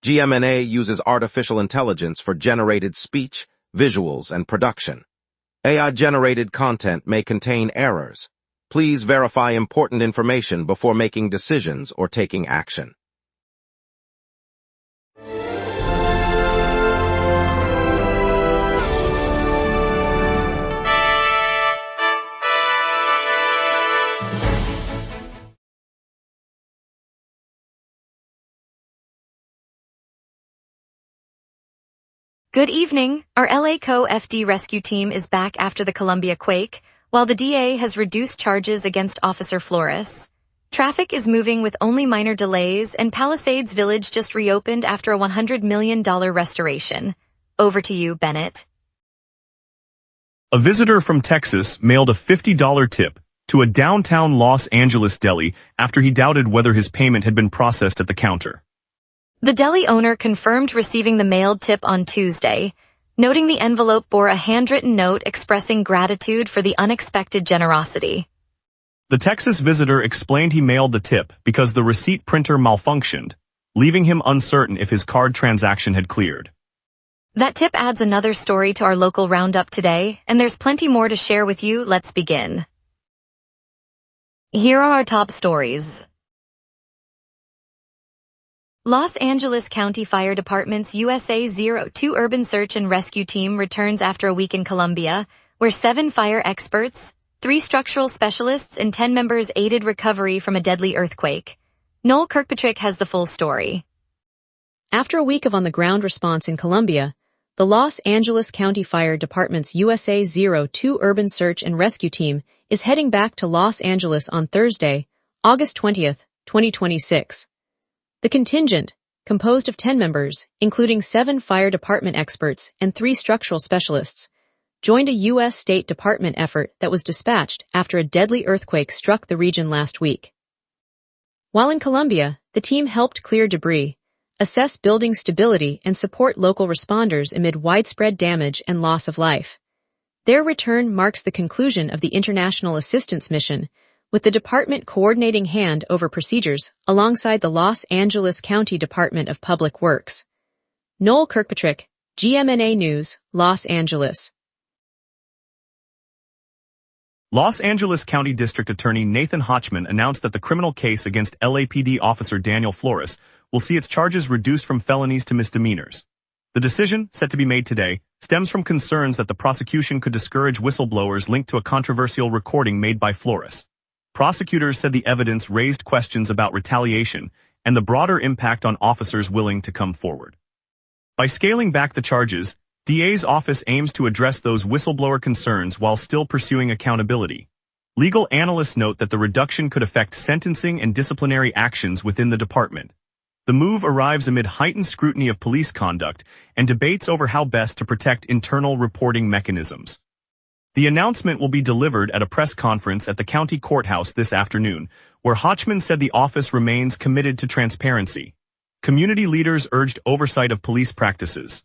gmna uses artificial intelligence for generated speech, visuals, and production. AI-generated content may contain errors. Please verify important information before making decisions or taking action. Good evening. Our LA Co-FD rescue team is back after the Columbia quake, while the DA has reduced charges against Officer Flores. Traffic is moving with only minor delays, and Palisades Village just reopened after a $100 million restoration. Over to you, Bennett. A visitor from Texas mailed a $50 tip to a downtown Los Angeles deli after he doubted whether his payment had been processed at the counter. The deli owner confirmed receiving the mailed tip on Tuesday, noting the envelope bore a handwritten note expressing gratitude for the unexpected generosity. The Texas visitor explained he mailed the tip because the receipt printer malfunctioned, leaving him uncertain if his card transaction had cleared. That tip adds another story to our local roundup today, and there's plenty more to share with you. Let's begin. Here are our top stories. Los Angeles County Fire Department's USA-02 Urban Search and Rescue Team returns after a week in Columbia, where 7 fire experts, 3 structural specialists, and 10 members aided recovery from a deadly earthquake. Noel Kirkpatrick has the full story. After a week of on-the-ground response in Columbia, the Los Angeles County Fire Department's USA-02 Urban Search and Rescue Team is heading back to Los Angeles on Thursday, August 20, 2026. The contingent, composed of 10 members, including 7 fire department experts and 3 structural specialists, joined a U.S. State Department effort that was dispatched after a deadly earthquake struck the region last week. While in Columbia, the team helped clear debris, assess building stability, and support local responders amid widespread damage and loss of life. Their return marks the conclusion of the International Assistance Mission, with the department coordinating hand-over procedures alongside the Los Angeles County Department of Public Works. Noel Kirkpatrick, GMNA News, Los Angeles. Los Angeles County District Attorney Nathan Hochman announced that the criminal case against LAPD officer Daniel Flores will see its charges reduced from felonies to misdemeanors. The decision, set to be made today, stems from concerns that the prosecution could discourage whistleblowers linked to a controversial recording made by Flores. Prosecutors said the evidence raised questions about retaliation and the broader impact on officers willing to come forward. By scaling back the charges, DA's office aims to address those whistleblower concerns while still pursuing accountability. Legal analysts note that the reduction could affect sentencing and disciplinary actions within the department. The move arrives amid heightened scrutiny of police conduct and debates over how best to protect internal reporting mechanisms. The announcement will be delivered at a press conference at the county courthouse this afternoon, where Hochman said the office remains committed to transparency. Community leaders urged oversight of police practices.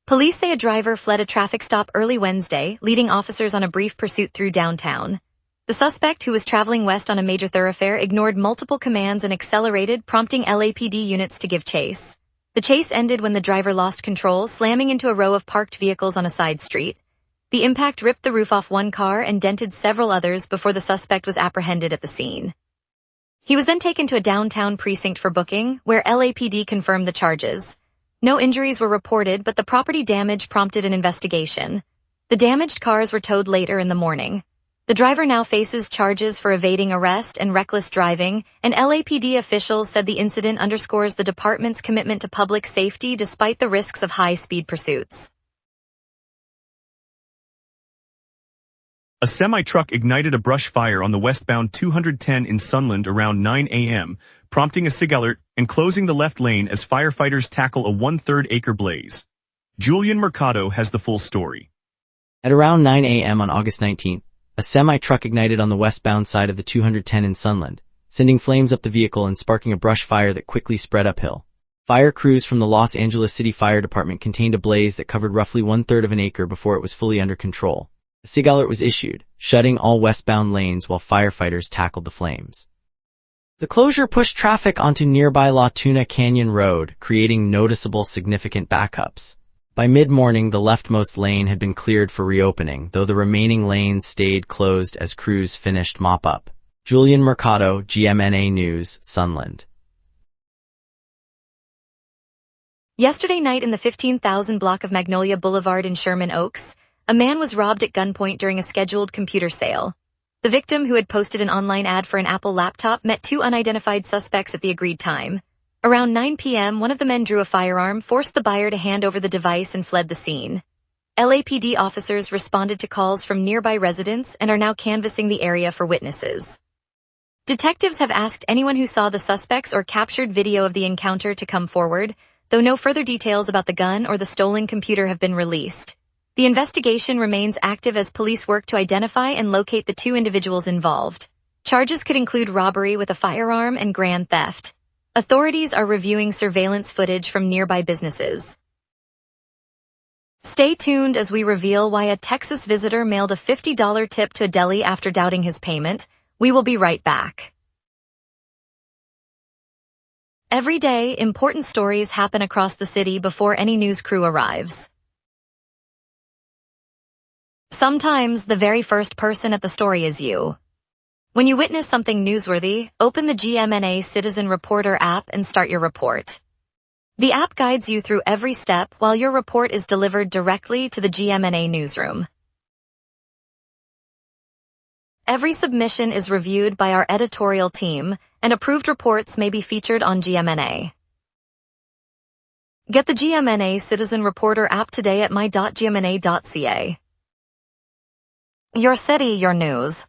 Police say a driver fled a traffic stop early Wednesday, leading officers on a brief pursuit through downtown. The suspect, who was traveling west on a major thoroughfare, ignored multiple commands and accelerated, prompting LAPD units to give chase. The chase ended when the driver lost control, slamming into a row of parked vehicles on a side street. The impact ripped the roof off one car and dented several others before the suspect was apprehended at the scene. He was then taken to a downtown precinct for booking, where LAPD confirmed the charges. No injuries were reported, but the property damage prompted an investigation. The damaged cars were towed later in the morning. The driver now faces charges for evading arrest and reckless driving, and LAPD officials said the incident underscores the department's commitment to public safety despite the risks of high-speed pursuits. A semi-truck ignited a brush fire on the westbound 210 in Sunland around 9 a.m., prompting a SIG alert and closing the left lane as firefighters tackle a 1/3 acre blaze. Julian Mercado has the full story. At around 9 a.m. on August 19th, a semi-truck ignited on the westbound side of the 210 in Sunland, sending flames up the vehicle and sparking a brush fire that quickly spread uphill. Fire crews from the Los Angeles City Fire Department contained a blaze that covered roughly 1/3 of an acre before it was fully under control. A SIG alert was issued, shutting all westbound lanes while firefighters tackled the flames. The closure pushed traffic onto nearby La Tuna Canyon Road, creating noticeable significant backups. By mid-morning, the leftmost lane had been cleared for reopening, though the remaining lanes stayed closed as crews finished mop-up. Julian Mercado, GMNA News, Sunland. Yesterday night in the 15,000 block of Magnolia Boulevard in Sherman Oaks, a man was robbed at gunpoint during a scheduled computer sale. The victim, who had posted an online ad for an Apple laptop, met two unidentified suspects at the agreed time. Around 9 p.m., one of the men drew a firearm, forced the buyer to hand over the device, and fled the scene. LAPD officers responded to calls from nearby residents and are now canvassing the area for witnesses. Detectives have asked anyone who saw the suspects or captured video of the encounter to come forward, though no further details about the gun or the stolen computer have been released. The investigation remains active as police work to identify and locate the two individuals involved. Charges could include robbery with a firearm and grand theft. Authorities are reviewing surveillance footage from nearby businesses. Stay tuned as we reveal why a Texas visitor mailed a $50 tip to a deli after doubting his payment. We will be right back. Every day, important stories happen across the city before any news crew arrives. Sometimes the very first person at the story is you. When you witness something newsworthy, open the GMNA Citizen Reporter app and start your report. The app guides you through every step while your report is delivered directly to the GMNA newsroom. Every submission is reviewed by our editorial team, and approved reports may be featured on GMNA. Get the GMNA Citizen Reporter app today at my.gmna.ca. Your city, your news.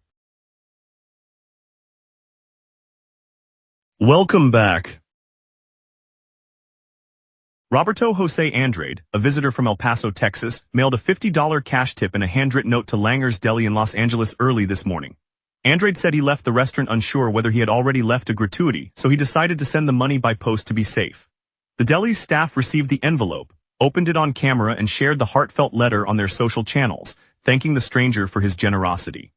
Welcome back. Roberto Jose Andrade, a visitor from El Paso, Texas, mailed a $50 cash tip and a handwritten note to Langer's Deli in Los Angeles early this morning. Andrade said he left the restaurant unsure whether he had already left a gratuity, so he decided to send the money by post to be safe. The deli's staff received the envelope, opened it on camera, and shared the heartfelt letter on their social channels, thanking the stranger for his generosity.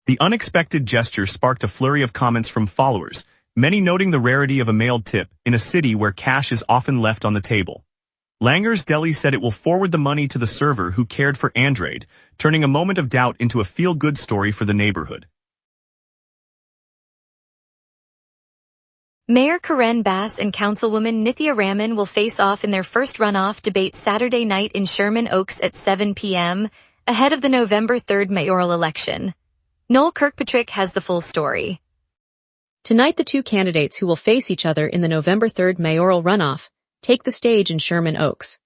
The unexpected gesture sparked a flurry of comments from followers, many noting the rarity of a mailed tip in a city where cash is often left on the table. Langer's Deli said it will forward the money to the server who cared for Andrade, turning a moment of doubt into a feel-good story for the neighborhood. Mayor Karen Bass and Councilwoman Nithya Raman will face off in their first runoff debate Saturday night in Sherman Oaks at 7 p.m., ahead of the November 3rd mayoral election. Noel Kirkpatrick has the full story. Tonight, the two candidates who will face each other in the November 3rd mayoral runoff take the stage in Sherman Oaks.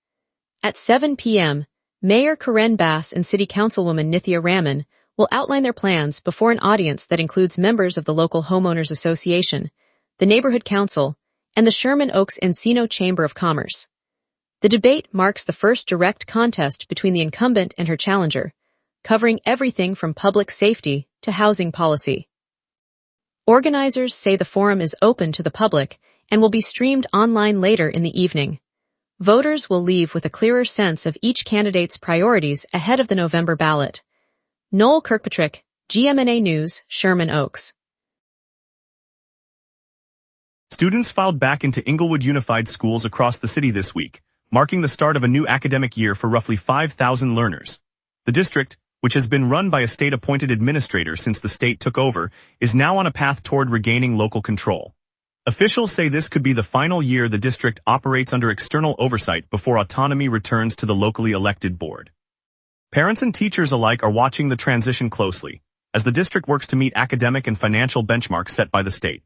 At 7 p.m., Mayor Karen Bass and City Councilwoman Nithya Raman will outline their plans before an audience that includes members of the local homeowners association, the neighborhood council, and the Sherman Oaks Encino Chamber of Commerce. The debate marks the first direct contest between the incumbent and her challenger, covering everything from public safety to housing policy. Organizers say the forum is open to the public and will be streamed online later in the evening. Voters will leave with a clearer sense of each candidate's priorities ahead of the November ballot. Noel Kirkpatrick, GMNA News, Sherman Oaks. Students filed back into Inglewood Unified Schools across the city this week, marking the start of a new academic year for roughly 5,000 learners. The district, which has been run by a state-appointed administrator since the state took over, is now on a path toward regaining local control. Officials say this could be the final year the district operates under external oversight before autonomy returns to the locally elected board. Parents and teachers alike are watching the transition closely, as the district works to meet academic and financial benchmarks set by the state.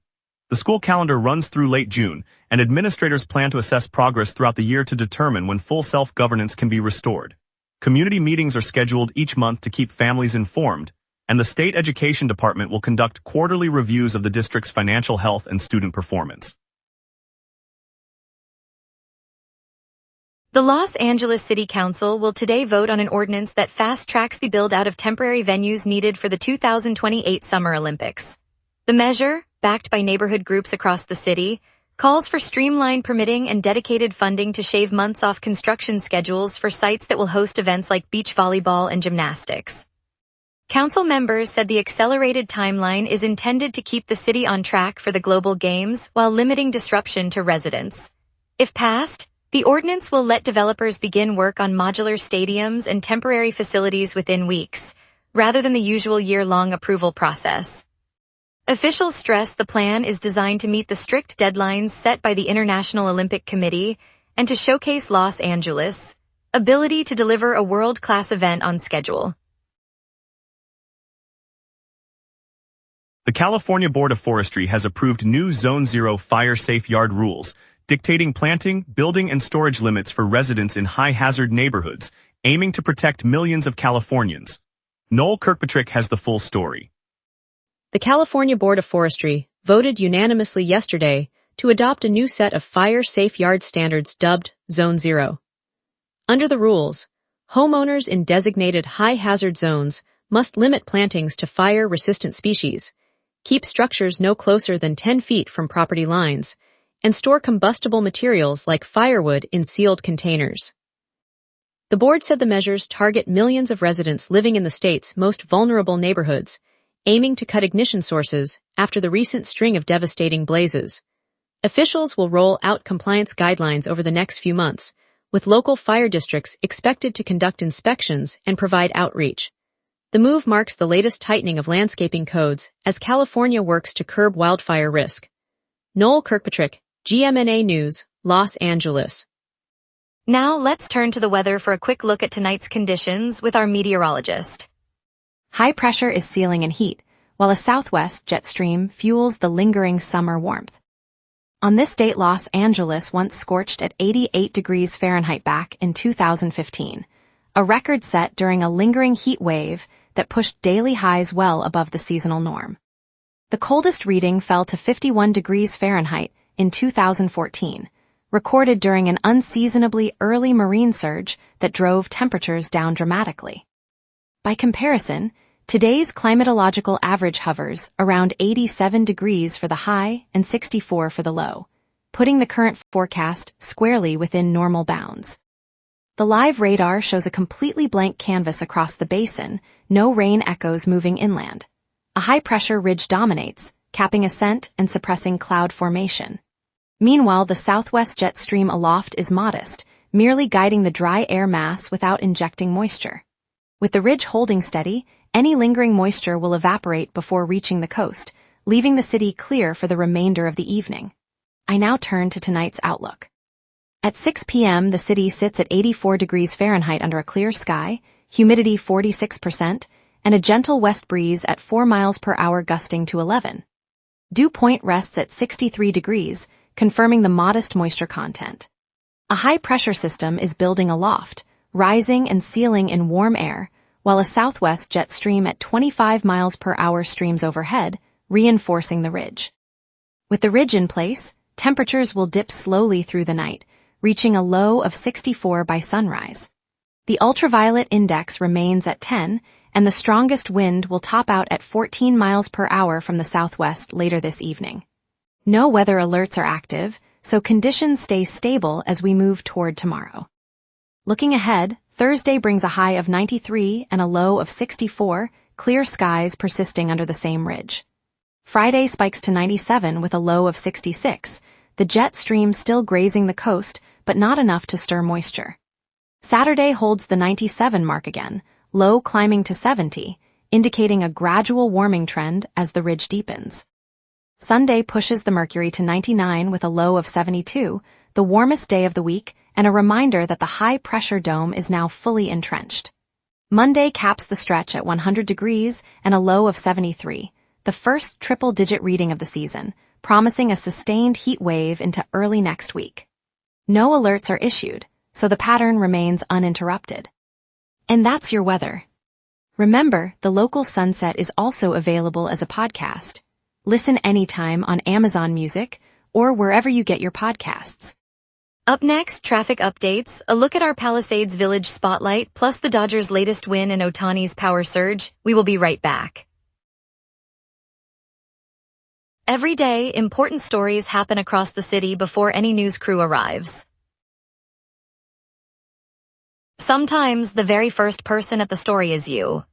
The school calendar runs through late June, and administrators plan to assess progress throughout the year to determine when full self-governance can be restored. Community meetings are scheduled each month to keep families informed, and the State Education Department will conduct quarterly reviews of the district's financial health and student performance. The Los Angeles City Council will today vote on an ordinance that fast-tracks the build-out of temporary venues needed for the 2028 Summer Olympics. The measure, backed by neighborhood groups across the city, calls for streamlined permitting and dedicated funding to shave months off construction schedules for sites that will host events like beach volleyball and gymnastics. Council members said the accelerated timeline is intended to keep the city on track for the global games while limiting disruption to residents. If passed, the ordinance will let developers begin work on modular stadiums and temporary facilities within weeks, rather than the usual year-long approval process. Officials stress the plan is designed to meet the strict deadlines set by the International Olympic Committee and to showcase Los Angeles' ability to deliver a world-class event on schedule. The California Board of Forestry has approved new Zone 0 fire-safe yard rules, dictating planting, building, and storage limits for residents in high-hazard neighborhoods, aiming to protect millions of Californians. Noel Kirkpatrick has the full story. The California Board of Forestry voted unanimously yesterday to adopt a new set of fire-safe yard standards dubbed Zone 0. Under the rules, homeowners in designated high-hazard zones must limit plantings to fire-resistant species, keep structures no closer than 10 feet from property lines, and store combustible materials like firewood in sealed containers. The board said the measures target millions of residents living in the state's most vulnerable neighborhoods, aiming to cut ignition sources after the recent string of devastating blazes. Officials will roll out compliance guidelines over the next few months, with local fire districts expected to conduct inspections and provide outreach. The move marks the latest tightening of landscaping codes as California works to curb wildfire risk. Noel Kirkpatrick, GMNA News, Los Angeles. Now let's turn to the weather for a quick look at tonight's conditions with our meteorologist. High pressure is sealing in heat, while a southwest jet stream fuels the lingering summer warmth. On this date, Los Angeles once scorched at 88 degrees Fahrenheit back in 2015, a record set during a lingering heat wave that pushed daily highs well above the seasonal norm. The coldest reading fell to 51 degrees Fahrenheit in 2014, recorded during an unseasonably early marine surge that drove temperatures down dramatically. By comparison, today's climatological average hovers around 87 degrees for the high and 64 for the low, putting the current forecast squarely within normal bounds. The live radar shows a completely blank canvas across the basin, no rain echoes moving inland. A high-pressure ridge dominates, capping ascent and suppressing cloud formation. Meanwhile, the southwest jet stream aloft is modest, merely guiding the dry air mass without injecting moisture. With the ridge holding steady, any lingering moisture will evaporate before reaching the coast, leaving the city clear for the remainder of the evening. I now turn to tonight's outlook. At 6 p.m., the city sits at 84 degrees Fahrenheit under a clear sky, humidity 46%, and a gentle west breeze at 4 miles per hour gusting to 11. Dew point rests at 63 degrees, confirming the modest moisture content. A high-pressure system is building aloft, rising and sealing in warm air, while a southwest jet stream at 25 miles per hour streams overhead, reinforcing the ridge. With the ridge in place, temperatures will dip slowly through the night, reaching a low of 64 by sunrise. The ultraviolet index remains at 10, and the strongest wind will top out at 14 miles per hour from the southwest later this evening. No weather alerts are active, so conditions stay stable as we move toward tomorrow. Looking ahead, Thursday brings a high of 93 and a low of 64, clear skies persisting under the same ridge. Friday spikes to 97 with a low of 66, the jet stream still grazing the coast, but not enough to stir moisture. Saturday holds the 97 mark again, low climbing to 70, indicating a gradual warming trend as the ridge deepens. Sunday pushes the mercury to 99 with a low of 72, the warmest day of the week, and a reminder that the high-pressure dome is now fully entrenched. Monday caps the stretch at 100 degrees and a low of 73, the first triple-digit reading of the season, promising a sustained heat wave into early next week. No alerts are issued, so the pattern remains uninterrupted. And that's your weather. Remember, the local sunset is also available as a podcast. Listen anytime on Amazon Music or wherever you get your podcasts. Up next, traffic updates, a look at our Palisades Village spotlight, plus the Dodgers' latest win and Ohtani's power surge. We will be right back. Every day, important stories happen across the city before any news crew arrives. Sometimes, the very first person at the story is you.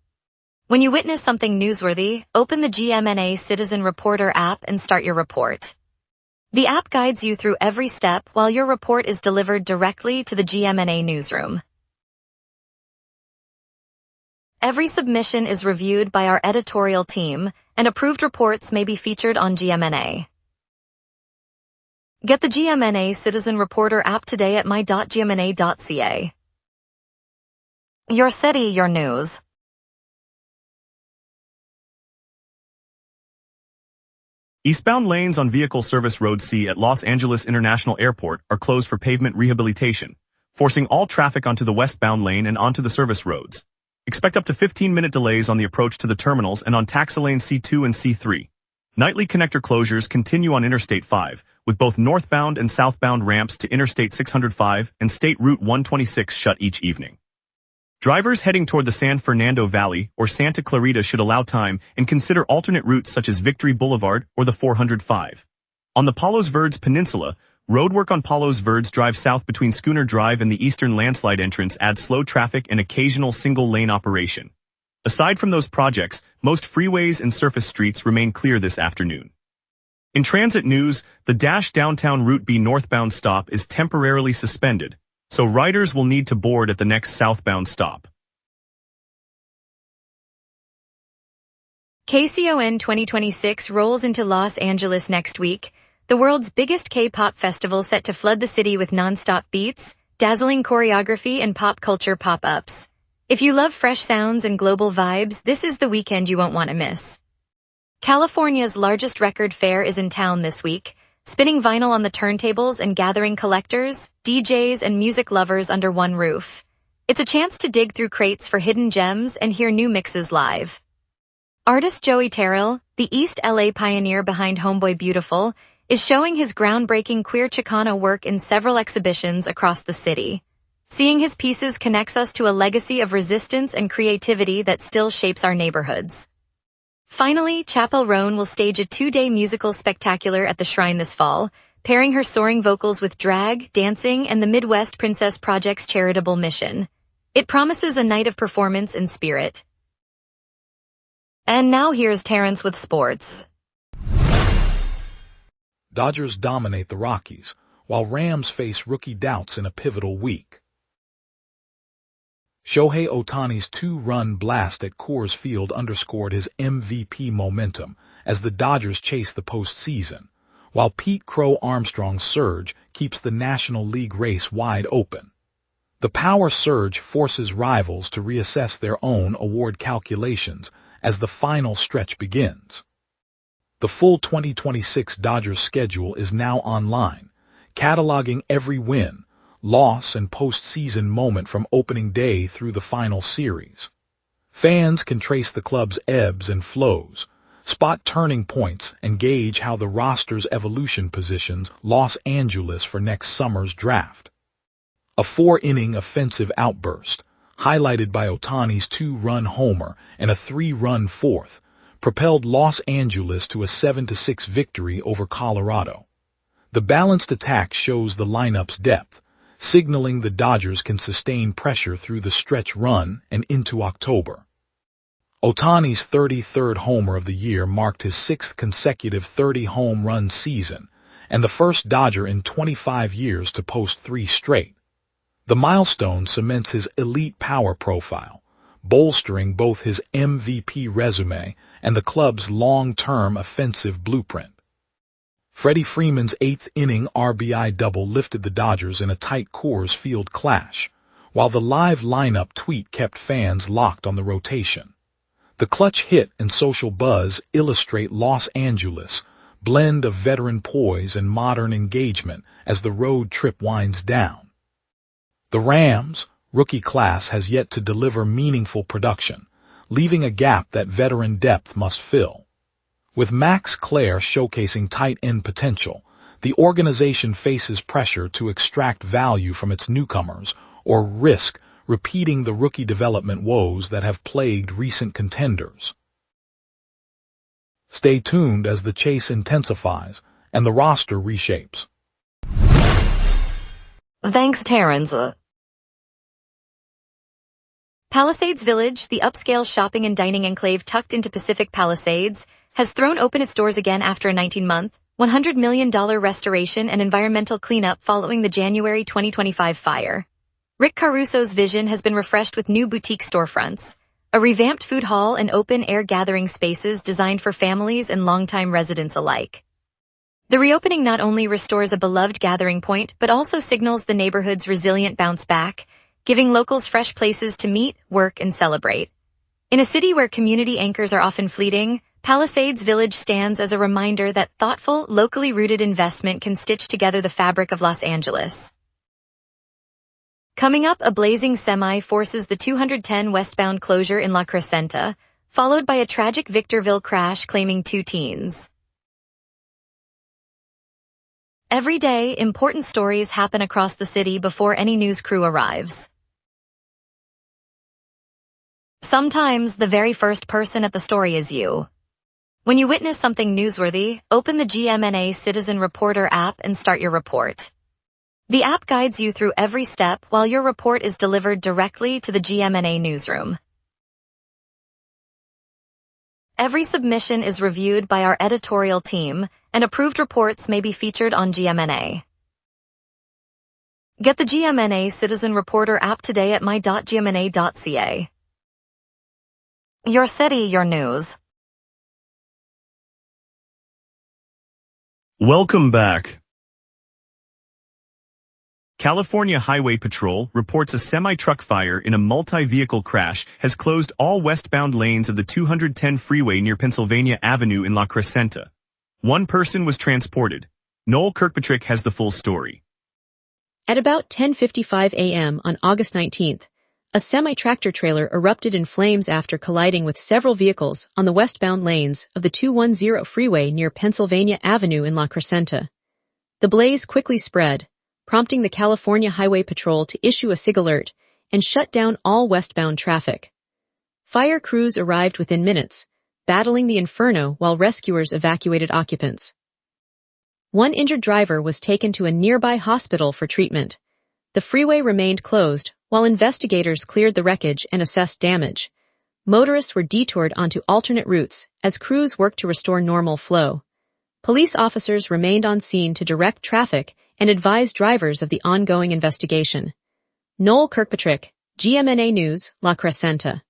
When you witness something newsworthy, open the GMNA Citizen Reporter app and start your report. The app guides you through every step while your report is delivered directly to the GMNA newsroom. Every submission is reviewed by our editorial team, and approved reports may be featured on GMNA. Get the GMNA Citizen Reporter app today at my.gmna.ca. Your city, your news. Eastbound lanes on Vehicle Service Road C at Los Angeles International Airport are closed for pavement rehabilitation, forcing all traffic onto the westbound lane and onto the service roads. Expect up to 15-minute delays on the approach to the terminals and on taxi lane C2 and C3. Nightly connector closures continue on Interstate 5, with both northbound and southbound ramps to Interstate 605 and State Route 126 shut each evening. Drivers heading toward the San Fernando Valley or Santa Clarita should allow time and consider alternate routes such as Victory Boulevard or the 405. On the Palos Verdes Peninsula, roadwork on Palos Verdes Drive south between Schooner Drive and the eastern landslide entrance adds slow traffic and occasional single-lane operation. Aside from those projects, most freeways and surface streets remain clear this afternoon. In transit news, the Dash Downtown Route B northbound stop is temporarily suspended, so riders will need to board at the next southbound stop. KCON 2026 rolls into Los Angeles next week, the world's biggest K-pop festival set to flood the city with non-stop beats, dazzling choreography, and pop culture pop-ups. If you love fresh sounds and global vibes, this is the weekend you won't want to miss. California's largest record fair is in town this week, spinning vinyl on the turntables and gathering collectors, DJs, and music lovers under one roof. It's a chance to dig through crates for hidden gems and hear new mixes live. Artist Joey Terrell, the East LA pioneer behind Homeboy Beautiful, is showing his groundbreaking queer Chicana work in several exhibitions across the city. Seeing his pieces connects us to a legacy of resistance and creativity that still shapes our neighborhoods. Finally, Chappell Roan will stage a 2-day musical spectacular at the Shrine this fall, pairing her soaring vocals with drag, dancing, and the Midwest Princess Project's charitable mission. It promises a night of performance and spirit. And now here's Terrence with sports. Dodgers dominate the Rockies, while Rams face rookie doubts in a pivotal week. Shohei Ohtani's 2-run blast at Coors Field underscored his MVP momentum as the Dodgers chase the postseason, while Pete Crow Armstrong's surge keeps the National League race wide open. The power surge forces rivals to reassess their own award calculations as the final stretch begins. The full 2026 Dodgers schedule is now online, cataloging every win, loss, and postseason moment from opening day through the final series. Fans can trace the club's ebbs and flows, spot turning points, and gauge how the roster's evolution positions Los Angeles for next summer's draft. A 4-inning offensive outburst, highlighted by Ohtani's 2-run homer and a 3-run fourth, propelled Los Angeles to a 7-6 victory over Colorado. The balanced attack shows the lineup's depth, signaling the Dodgers can sustain pressure through the stretch run and into October. Ohtani's 33rd homer of the year marked his 6th consecutive 30-home run season, and the first Dodger in 25 years to post 3 straight. The milestone cements his elite power profile, bolstering both his MVP resume and the club's long-term offensive blueprint. Freddie Freeman's 8th-inning RBI double lifted the Dodgers in a tight Coors Field clash, while the live lineup tweet kept fans locked on the rotation. The clutch hit and social buzz illustrate Los Angeles' blend of veteran poise and modern engagement as the road trip winds down. The Rams' rookie class has yet to deliver meaningful production, leaving a gap that veteran depth must fill. With Max Clare showcasing tight end potential, the organization faces pressure to extract value from its newcomers or risk repeating the rookie development woes that have plagued recent contenders. Stay tuned as the chase intensifies and the roster reshapes. Thanks, Terrence. Palisades Village, the upscale shopping and dining enclave tucked into Pacific Palisades, has thrown open its doors again after a 19-month, $100 million restoration and environmental cleanup following the January 2025 fire. Rick Caruso's vision has been refreshed with new boutique storefronts, a revamped food hall and open-air gathering spaces designed for families and longtime residents alike. The reopening not only restores a beloved gathering point but also signals the neighborhood's resilient bounce back, giving locals fresh places to meet, work, and celebrate. In a city where community anchors are often fleeting, Palisades Village stands as a reminder that thoughtful, locally rooted investment can stitch together the fabric of Los Angeles. Coming up, a blazing semi forces the 210 westbound closure in La Crescenta, followed by a tragic Victorville crash claiming 2 teens. Every day, important stories happen across the city before any news crew arrives. Sometimes, the very first person at the story is you. When you witness something newsworthy, open the GMNA Citizen Reporter app and start your report. The app guides you through every step while your report is delivered directly to the GMNA newsroom. Every submission is reviewed by our editorial team, and approved reports may be featured on GMNA. Get the GMNA Citizen Reporter app today at my.gmna.ca. Your city, your news. Welcome back. California Highway Patrol reports a semi-truck fire in a multi-vehicle crash has closed all westbound lanes of the 210 freeway near Pennsylvania Avenue in La Crescenta. 1 person was transported. Noel Kirkpatrick has the full story. At about 10:55 a.m. on August 19th, a semi-tractor trailer erupted in flames after colliding with several vehicles on the westbound lanes of the 210 freeway near Pennsylvania Avenue in La Crescenta. The blaze quickly spread, prompting the California Highway Patrol to issue a SIG alert and shut down all westbound traffic. Fire crews arrived within minutes, battling the inferno while rescuers evacuated occupants. 1 injured driver was taken to a nearby hospital for treatment. The freeway remained closed while investigators cleared the wreckage and assessed damage. Motorists were detoured onto alternate routes as crews worked to restore normal flow. Police officers remained on scene to direct traffic and advise drivers of the ongoing investigation. Noel Kirkpatrick, GMNA News, La Crescenta.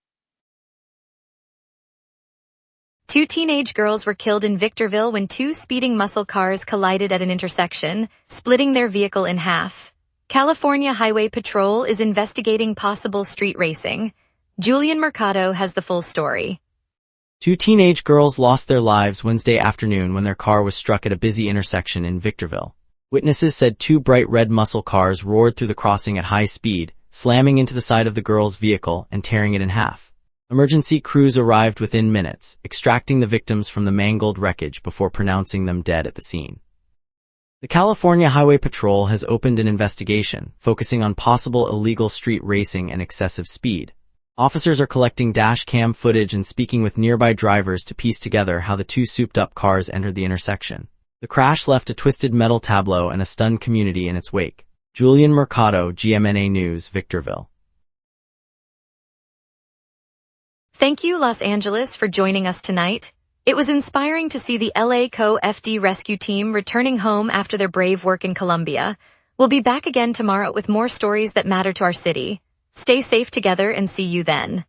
2 teenage girls were killed in Victorville when 2 speeding muscle cars collided at an intersection, splitting their vehicle in half. California Highway Patrol is investigating possible street racing. Julian Mercado has the full story. 2 teenage girls lost their lives Wednesday afternoon when their car was struck at a busy intersection in Victorville. Witnesses said 2 bright red muscle cars roared through the crossing at high speed, slamming into the side of the girls' vehicle and tearing it in half. Emergency crews arrived within minutes, extracting the victims from the mangled wreckage before pronouncing them dead at the scene. The California Highway Patrol has opened an investigation, focusing on possible illegal street racing and excessive speed. Officers are collecting dash cam footage and speaking with nearby drivers to piece together how the 2 souped-up cars entered the intersection. The crash left a twisted metal tableau and a stunned community in its wake. Julian Mercado, GMNA News, Victorville. Thank you, Los Angeles, for joining us tonight. It was inspiring to see the LA Co-FD rescue team returning home after their brave work in Colombia. We'll be back again tomorrow with more stories that matter to our city. Stay safe together and see you then.